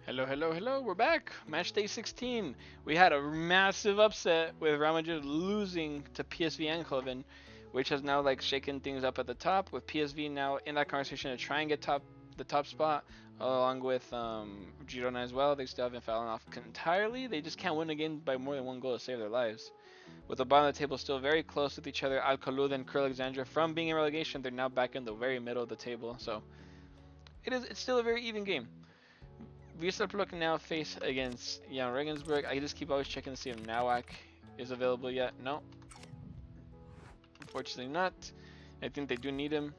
Hello, hello, hello. We're back. Match day 16. We had a massive upset with Real Madrid losing to PSV Eindhoven, which has now shaken things up at the top. With PSV now in that conversation to try and get the top spot, along with Girona as well. They still haven't fallen off entirely. They just can't win again by more than one goal to save their lives. With the bottom of the table still very close with each other, Alcalud and Crew Alexandra from being in relegation, they're now back in the very middle of the table. So it's still a very even game. Vistapluck now face against Jan Regensburg. I just keep always checking to see if Nawak is available yet. No, unfortunately not. I think they do need him.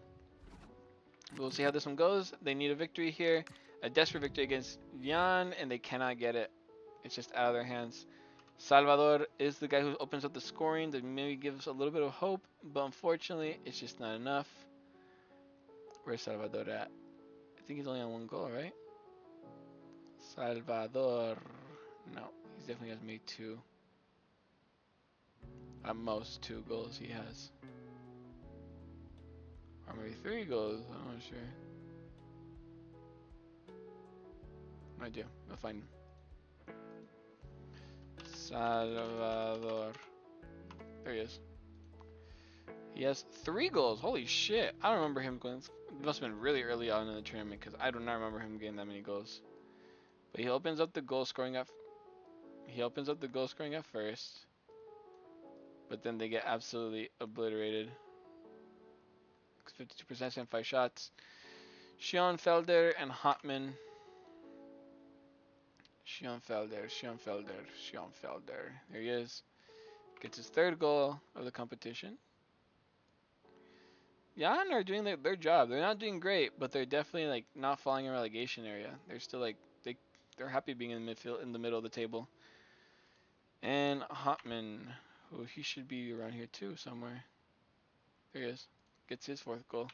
We'll see how this one goes. They need a victory here, a desperate victory against Jan, and they cannot get it. It's just out of their hands. Salvador is the guy who opens up the scoring that maybe gives a little bit of hope, but unfortunately, it's just not enough. Where's Salvador at? I think he's only on one goal, right? Salvador. No, he definitely has made two. At most 2 goals he has. Or maybe 3 goals, I'm not sure. No idea. I'll find him. Salvador. There he is. He has 3 goals. Holy shit. I don't remember him going. It must have been really early on in the tournament because I do not remember him getting that many goals. But he opens up the goal scoring at first. But then they get absolutely obliterated. 52% and 5 shots. Schoenfelder and Hotman. Schoenfelder. There he is. Gets his 3rd goal of the competition. Jan are doing their job. They're not doing great, but they're definitely not falling in relegation area. They're still they're happy being in the midfield in the middle of the table. And Hotman, who he should be around here too somewhere. There he is. Gets his 4th goal.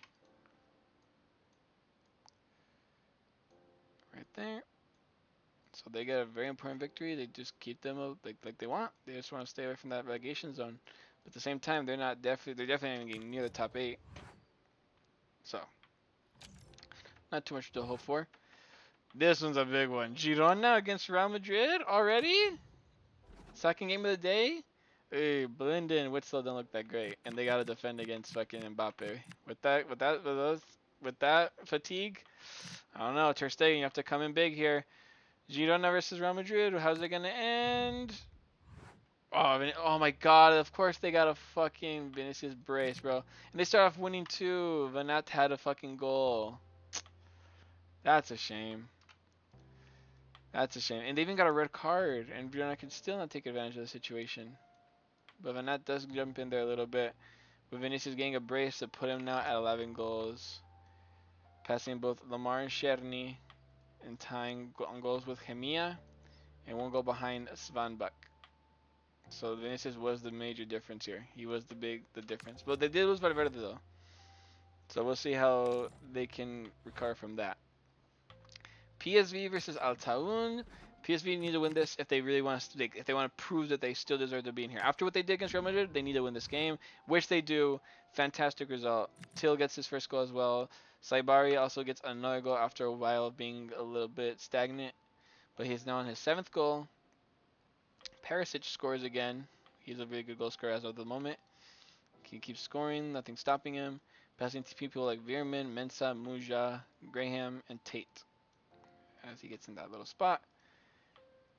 Right there. So they get a very important victory. They just keep them like they want. They just want to stay away from that relegation zone. But at the same time, they're definitely not getting near the top 8. So not too much to hope for. This one's a big one. Girona against Real Madrid already? Second game of the day? Hey, Blinden, Witzel don't look that great, and they gotta defend against fucking Mbappe. With that fatigue, I don't know. Ter Stegen, you have to come in big here. Girona versus Real Madrid. How's it gonna end? Oh my god! Of course they got a fucking Vinicius brace, bro. And they start off winning too. Vanat had a fucking goal. That's a shame. That's a shame. And they even got a red card, and Girona can still not take advantage of the situation. But Vanat does jump in there a little bit. With Vinicius getting a brace to put him now at 11 goals. Passing both Lamar and Cherny, and tying on goals with Gemia, and 1 goal behind Svanbak. So Vinicius was the major difference here. He was the difference. But they did lose Valverde though. So we'll see how they can recover from that. PSV versus Altaun. PSV need to win this if they really want to, if they want to prove that they still deserve to be in here. After what they did against Real Madrid, they need to win this game, which they do. Fantastic result. Till gets his 1st goal as well. Saibari also gets another goal after a while of being a little bit stagnant, but he's now on his 7th goal. Perisic scores again. He's a really good goal scorer as of the moment. He keeps scoring, nothing stopping him. Passing to people like Veerman, Mensah, Muja, Graham, and Tate. As he gets in that little spot.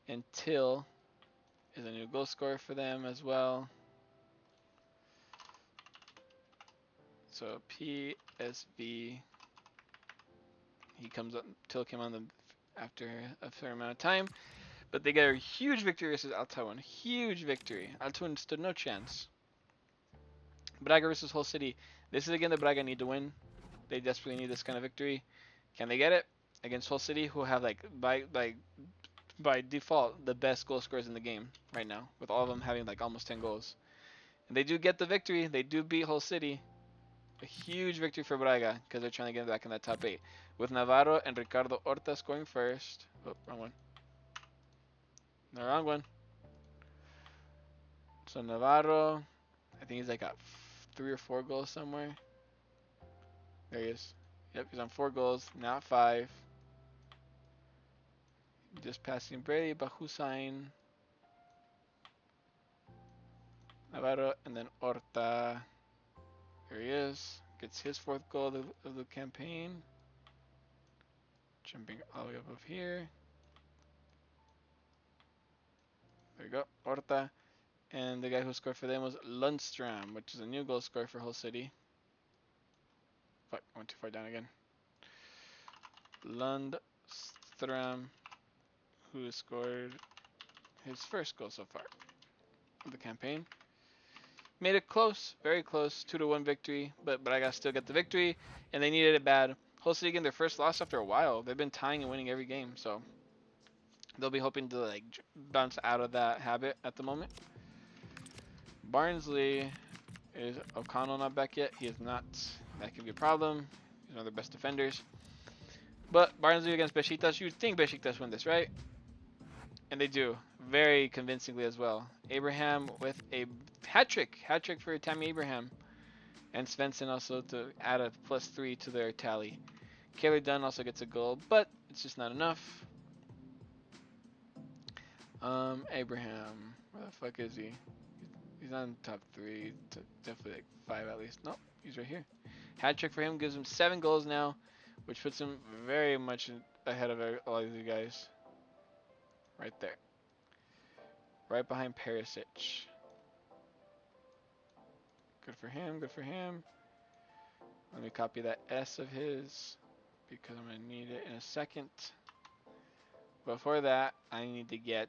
And Till is a new goal scorer for them as well. So PSV, he comes up. Till came on them after a fair amount of time, but they get a huge victory versus Altaun. Huge victory. Altaun stood no chance. Braga versus Hull City. This is again the Braga need to win. They desperately need this kind of victory. Can they get it against Hull City, who have by default the best goal scorers in the game right now, with all of them having almost 10 goals. And they do get the victory. They do beat Hull City. A huge victory for Braga because they're trying to get back in that top 8. With Navarro and Ricardo Horta scoring first. Oh, wrong one. The wrong one. So Navarro, I think he's got 3 or 4 goals somewhere. There he is. Yep, he's on 4 goals, not 5. Just passing Brady, but Hussein, Navarro, and then Horta. Here he is. Gets his fourth goal of the campaign. Jumping all the way up here. There we go, Horta. And the guy who scored for them was Lundstrom, which is a new goal scorer for Hull City. Fuck, I went too far down again. Lundstrom, who scored his first goal so far of the campaign. Made it close, very close, 2-1 victory, but Braga still got the victory, and they needed it bad. Hull City getting their first loss after a while. They've been tying and winning every game, so they'll be hoping to like bounce out of that habit at the moment. Barnsley is O'Connell not back yet? He is not. That could be a problem. He's one of their best defenders. But Barnsley against Besiktas, you'd think Besiktas win this, right? And they do, very convincingly as well. Abraham with a hat trick for Tammy Abraham. And Svensson also to add a +3 to their tally. Kelly Dunn also gets a goal, but it's just not enough. Abraham, where the fuck is he? He's not in top 3, definitely like 5 at least. Nope, he's right here. Hat trick for him gives him 7 goals now, which puts him very much ahead of all of these guys. Right there. Right behind Perisic. Good for him, good for him. Let me copy that S of his because I'm going to need it in a second. Before that, I need to get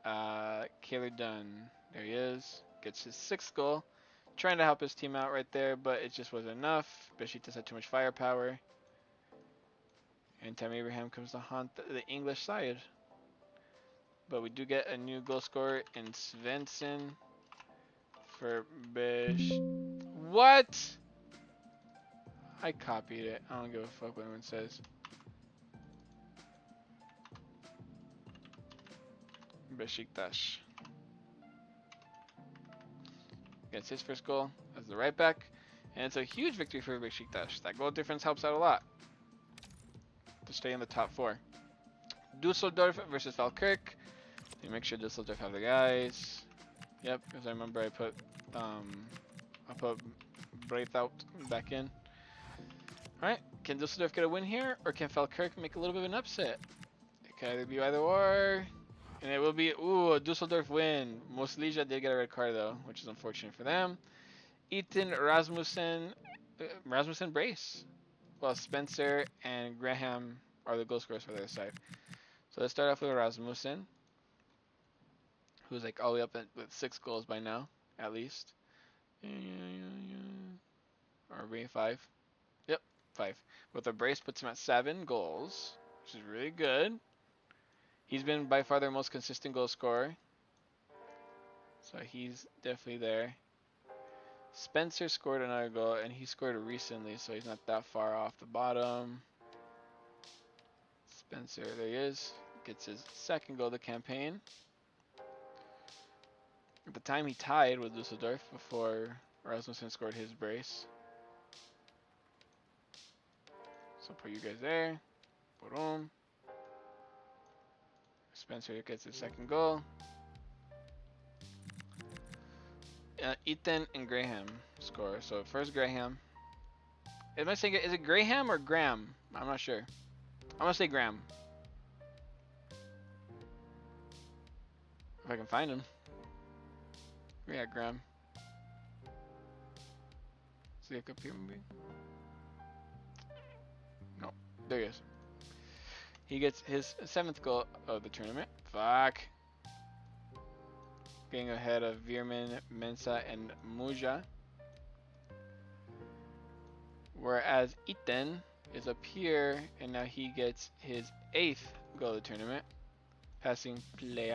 Kaylor Dunn. There he is. Gets his 6th goal. Trying to help his team out right there, but it just wasn't enough. Besiktas had too much firepower. And Tammy Abraham comes to haunt the English side. But we do get a new goal scorer in Svensson for What? I copied it. I don't give a fuck what anyone says. Besiktas gets his first goal as the right back, and it's a huge victory for Besiktas. That goal difference helps out a lot to stay in the top 4. Dusseldorf versus Falkirk. Let me make sure Dusseldorf have the guys. Yep, because I remember I put Breithout back in. Alright, can Dusseldorf get a win here, or can Falkirk make a little bit of an upset? It can either be either or. And it will be, a Dusseldorf win. Moslija did get a red card though, which is unfortunate for them. Ethan Rasmussen brace. Well, Spencer and Graham are the goal scorers for their side. So let's start off with Rasmussen, who's like all the way up with 6 goals by now, at least. Or maybe 5. Yep, 5. With a brace puts him at 7 goals, which is really good. He's been by far their most consistent goal scorer. So he's definitely there. Spencer scored another goal, and he scored recently, so he's not that far off the bottom. Spencer, there he is. Gets his 2nd goal of the campaign. At the time, he tied with Dusseldorf before Rasmussen scored his brace. So put you guys there. Boom. Spencer gets his 2nd goal. Ethan and Graham score. So first Graham. Am I saying is it Graham or Graham? I'm not sure. I'm gonna say Graham. If I can find him. Yeah, Graham. See if I can maybe. No, there he is. He gets his 7th goal of the tournament. Fuck. Getting ahead of Veerman, Mensah, and Muja. Whereas Ethan is up here, and now he gets his 8th goal of the tournament. Passing Plea.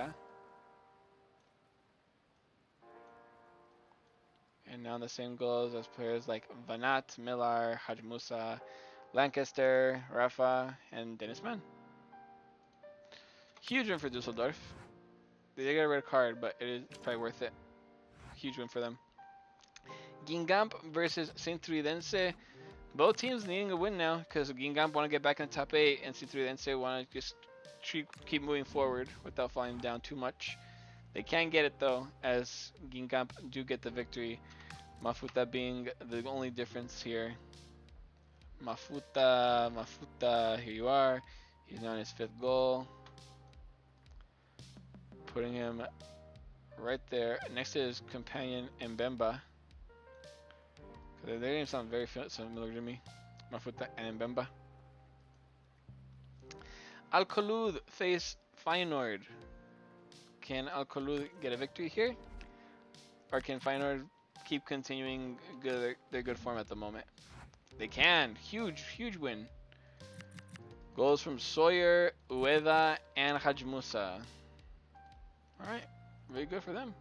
And now the same goals as players like Vanat, Millar, Haj Musa, Lancaster, Rafa, and Dennis Mann. Huge win for Dusseldorf. They did get a red card, but it is probably worth it. Huge win for them. Guingamp versus Saint Truidense. Both teams needing a win now because Guingamp want to get back in the top 8 and Saint Truidense want to just keep moving forward without falling down too much. They can get it though, as Gingamp do get the victory. Mafuta being the only difference here. Mafuta, here you are. He's on his 5th goal. Putting him right there next to his companion Mbemba. Their names sound very similar to me. Mafuta and Mbemba. Al-Kholoud face Feyenoord. Can Al-Kholoud get a victory here? Or can Feyenoord keep continuing their good form at the moment? They can. Huge win. Goals from Sawyer, Ueda, and Hajmusa. Alright. Very good for them.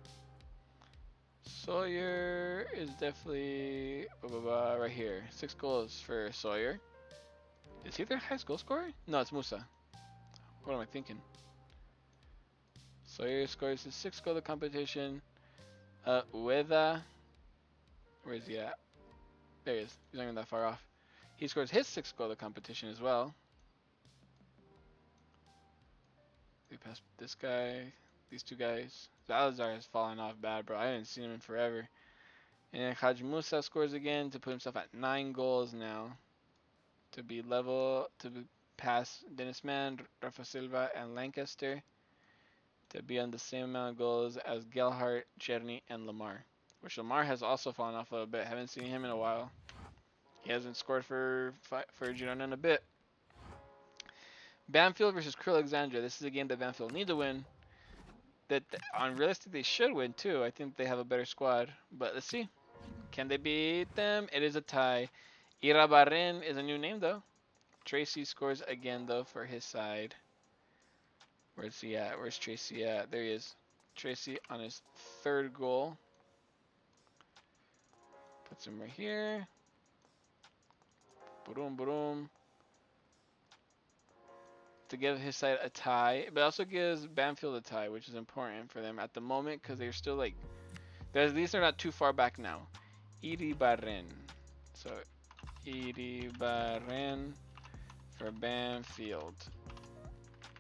Sawyer is definitely right here. 6 goals for Sawyer. Is he their highest goal scorer? No, it's Musa. What am I thinking? Sawyer scores his 6th goal of the competition. Ueda. Where is he at? There he is. He's not even that far off. He scores his 6th goal of the competition as well. They passed this guy. These 2 guys. Zalazar has fallen off bad, bro. I haven't seen him in forever. And Haj Musa scores again to put himself at 9 goals now. To be level, to pass Dennis Mann, Rafa Silva, and Lancaster. To be on the same amount of goals as Gelhardt, Cherny, and Lamar. Which Lamar has also fallen off a little bit. Haven't seen him in a while. He hasn't scored for Girona in a bit. Banfield versus Crew Alexandria. This is a game that Banfield need to win. That on realistic they should win too. I think they have a better squad. But let's see. Can they beat them? It is a tie. Irabarren is a new name though. Tracy scores again though for his side. Where's he at? Where's Tracy at? There he is. Tracy on his 3rd goal. Puts him right here. Boom. To give his side a tie, but also gives Banfield a tie, which is important for them at the moment because they're still like, at least they're not too far back now. Iribarren. So Iribarren for Banfield.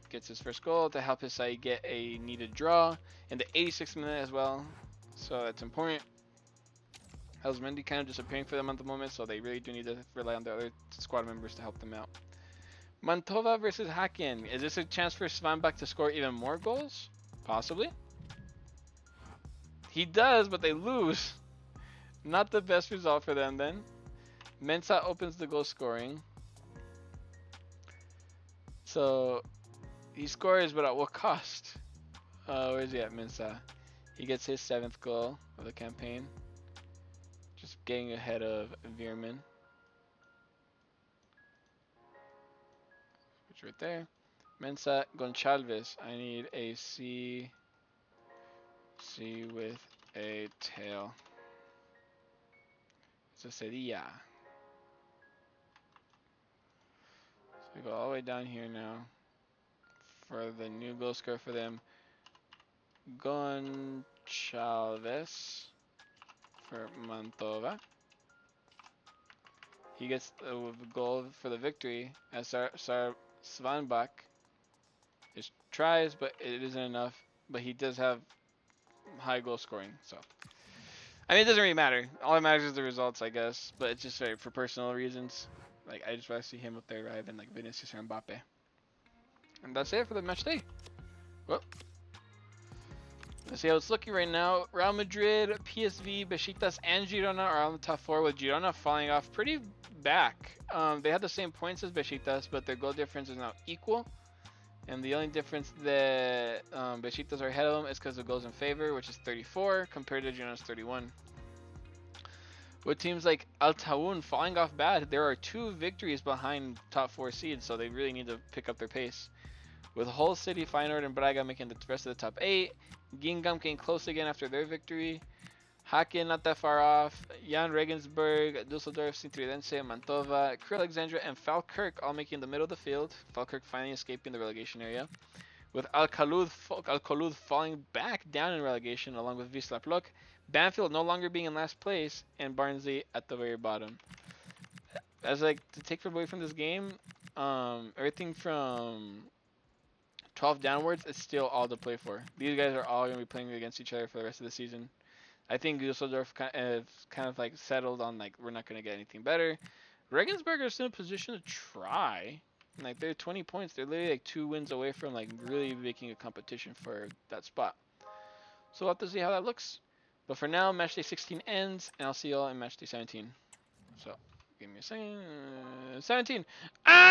Gets his 1st goal to help his side get a needed draw in the 86th minute as well. So that's important. Elsmendi kind of disappearing for them at the moment, so they really do need to rely on the other squad members to help them out. Mantova versus Haken. Is this a chance for Svanbak to score even more goals? Possibly. He does, but they lose. Not the best result for them then. Mensah opens the goal scoring. So he scores, but at what cost? Where is he at, Mensah? He gets his 7th goal of the campaign. Just getting ahead of Veerman. Which right there. Mensah Goncalves. I need a C with a tail. It's a Sevilla. So we go all the way down here now for the new goal scorer for them. Goncalves for Mantova. He gets the goal for the victory as Svanbak just tries, but it isn't enough. But he does have high goal scoring, so I mean it doesn't really matter. All that matters is the results, I guess. But it's just for personal reasons. Like I just want to see him up there rather than like Vinicius or Mbappe. And that's it for the match day. Well, let's see how it's looking right now. Real Madrid, PSV, Besiktas, and Girona are on the top 4, with Girona falling off pretty back. They had the same points as Besiktas, but their goal difference is now equal. And the only difference that Besiktas are ahead of them is because of goals in favor, which is 34 compared to Girona's 31. With teams like Al Tawoun falling off bad, there are 2 victories behind top 4 seeds, so they really need to pick up their pace. With Hull City, Feyenoord, and Braga making the rest of the top 8. Gingham getting close again after their victory. Haken not that far off. Jan Regensburg, Dusseldorf, Sint-Truidense, Mantova, Crew Alexandria, and Falkirk all making the middle of the field. Falkirk finally escaping the relegation area. With Al-Kholoud falling back down in relegation along with Wisla Plock. Banfield no longer being in last place, and Barnsley at the very bottom. As like to take away from this game, everything from 12 downwards, it's still all to play for. These guys are all going to be playing against each other for the rest of the season. I think Dusseldorf kind of like settled on like we're not going to get anything better. Regensburg are still in a position to try. Like they're 20 points. They're literally like 2 wins away from like really making a competition for that spot. So we'll have to see how that looks. But for now, Matchday 16 ends, and I'll see y'all in Matchday 17. So give me a second. 17. Ah!